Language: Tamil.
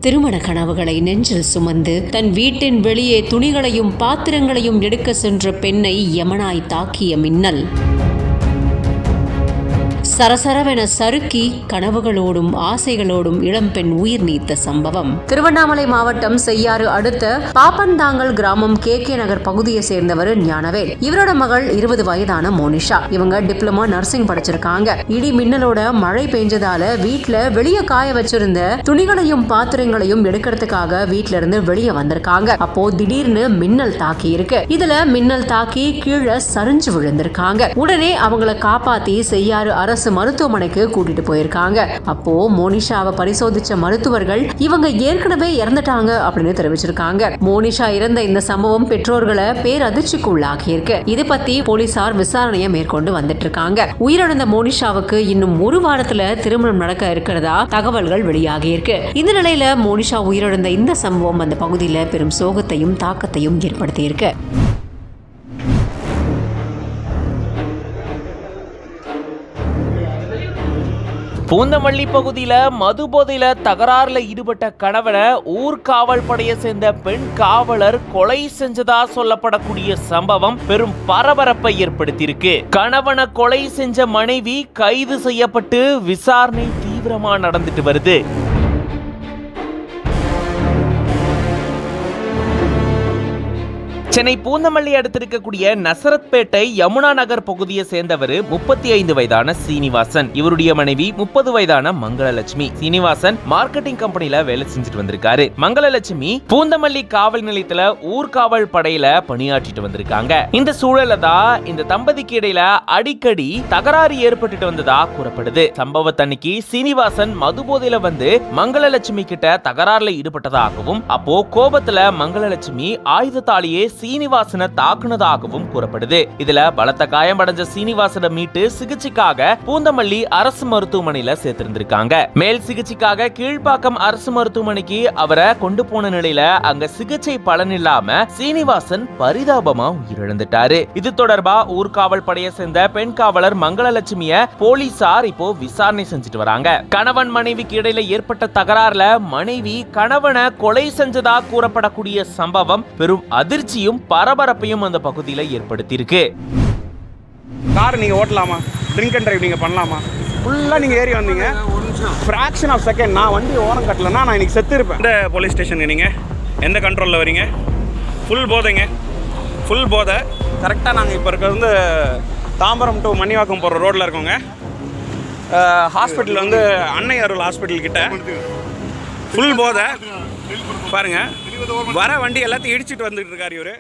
திருமண கனவுகளை நெஞ்சில் சுமந்து தன் வீட்டின் வெளியே துணிகளையும் பாத்திரங்களையும் எடுக்க சென்ற பெண்ணை யமனாய் தாக்கிய மின்னல். சரசரவென சறுக்கி கனவுகளோடும் ஆசைகளோடும் இளம்பெண் உயிர் நீத்த சம்பவம் திருவண்ணாமலை மாவட்டம் செய்யாறு அடுத்த பாப்பந்தாங்கல் கிராமம் KK நகர் பகுதியை சேர்ந்தவர் ஞானவேல். இவரோட மகள் 20 வயதான மோனிஷா. இவங்க டிப்ளமா நர்சிங் படிச்சிருக்காங்க. இடி மின்னலோட மழை பெஞ்சதால வீட்டுல வெளியே காய வச்சிருந்த துணிகளையும் பாத்திரங்களையும் எடுக்கிறதுக்காக வீட்டுல இருந்து வெளியே வந்திருக்காங்க. அப்போ திடீர்னு மின்னல் தாக்கி இருக்கு. இதுல மின்னல் தாக்கி கீழே சரிஞ்சு விழுந்திருக்காங்க. உடனே அவங்களை காப்பாத்தி செய்யாறு அரசு மருத்துவமனைக்கு கூட்டிட்டு போயிருக்காங்க. அப்போ மோனிஷாவை பரிசோதிச்ச மருத்துவர்கள் இவங்க ஏற்கனவே இறந்துட்டாங்க அப்படின்னு தெரிவிச்சிருக்காங்க. மோனிஷா இறந்த இந்த சம்பவம் பெற்றோர்களை பேரதிர்ச்சிக்கு உள்ளாகி இருக்கு. இது பத்தி போலீசார் விசாரணையை மேற்கொண்டு வந்துட்டு இருக்காங்க. உயிரிழந்த மோனிஷாவுக்கு இன்னும் ஒரு வாரத்துல திருமணம் நடக்க இருக்கிறதா தகவல்கள் வெளியாகி இருக்கு. இந்த நிலையில மோனிஷா உயிரிழந்த இந்த சம்பவம் அந்த பகுதியில பெரும் சோகத்தையும் தாக்கத்தையும் ஏற்படுத்தி இருக்கு. பூந்தமல்லி பகுதியில மது போதையில தகராறுல ஈடுபட்ட கணவனை ஊர்காவல் படையை சேர்ந்த பெண் காவலர் கொலை செஞ்சதா சொல்லப்படக்கூடிய சம்பவம் பெரும் பரபரப்பை ஏற்படுத்தியிருக்கு. கணவனை கொலை செஞ்ச மனைவி கைது செய்யப்பட்டு விசாரணை தீவிரமா நடந்துட்டு வருது. சென்னை பூந்தமல்லி அடுத்து இருக்கக்கூடிய நசரத்பேட்டை யமுனா நகர் பகுதியை சேர்ந்தவர் 35 வயதான சீனிவாசன். இவருடைய மனைவி 30 வயதான மங்களலட்சுமி. சீனிவாசன் மார்க்கெட்டிங் கம்பெனில வேலை செஞ்சுட்டு வந்திருக்காரு. மங்களலட்சுமி பூந்தமல்லி காவல் நிலையத்துல ஊர்காவல் படையில பணியாற்றிட்டு வந்திருக்காங்க. இந்த சூழல தான் இந்த தம்பதிக்கு இடையில அடிக்கடி தகராறு ஏற்பட்டுட்டு வந்ததா கூறப்படுது. சம்பவத்தன்னைக்கு சீனிவாசன் மது போதையில வந்து மங்களலட்சுமி கிட்ட தகராறுல ஈடுபட்டதாகவும் அப்போ கோபத்துல மங்களலட்சுமி ஆயுதத்தாலேயே சீனிவாசனை தாக்குனதாகவும் கூறப்படுது. இதுல பலத்த காயமடைஞ்ச சீனிவாசனை மீட்டு சிகிச்சைக்காக பூந்தமல்லி அரசு மருத்துவமனையில சேர்த்திருந்திருக்காங்க. மேல் சிகிச்சைக்காக கீழ்ப்பாக்கம் அரசு மருத்துவமனைக்கு அவரை கொண்டு போன நிலையில அங்க சிகிச்சை பலன் இல்லாம சீனிவாசன் பரிதாபமா உயிரிழந்துட்டாரு. இது தொடர்பா ஊர்காவல் படையை சேர்ந்த பெண் காவலர் மங்களலட்சுமிய போலீசார் இப்போ விசாரணை செஞ்சுட்டு வராங்க. கணவன் மனைவிக்கு இடையில ஏற்பட்ட தகராறுல மனைவி கணவனை கொலை செஞ்சதா கூறப்படக்கூடிய சம்பவம் பெரும் அதிர்ச்சியும் பரபரப்பையும் அந்த பகுதியில் ஏற்படுத்தி இருக்கு. கார் நீங்க ஓட்டலாமா? ட்ரிங்க் அண்ட் டிரைவ் நீங்க பண்ணலாமா? ஃபுல்லா நீங்க ஏறி வந்தீங்க. ஃபிராக்ஷன் ஆஃப் செகண்ட் நான் வண்டி ஓரம் கட்டலன்னா நான் இன்னைக்கு செத்து இருப்பேன். இந்த போலீஸ் ஸ்டேஷனுக்கு நீங்க எந்த கண்ட்ரோலில் வரீங்க? ஃபுல் போதைங்க, ஃபுல் போதை. கரெக்டாக நாங்கள் இப்போ இருக்கிறது வந்து தாம்பரம் டு மணிவாக்கம் போகிற ரோட்டில் இருக்கோங்க. ஹாஸ்பிட்டல் வந்து அன்னை அருள் ஹாஸ்பிட்டல் கிட்ட ஃபுல் போதை பாருங்க. வர வண்டி எல்லாத்தையும் இடிச்சிட்டு வந்துட்டு இருக்காரு இவரு.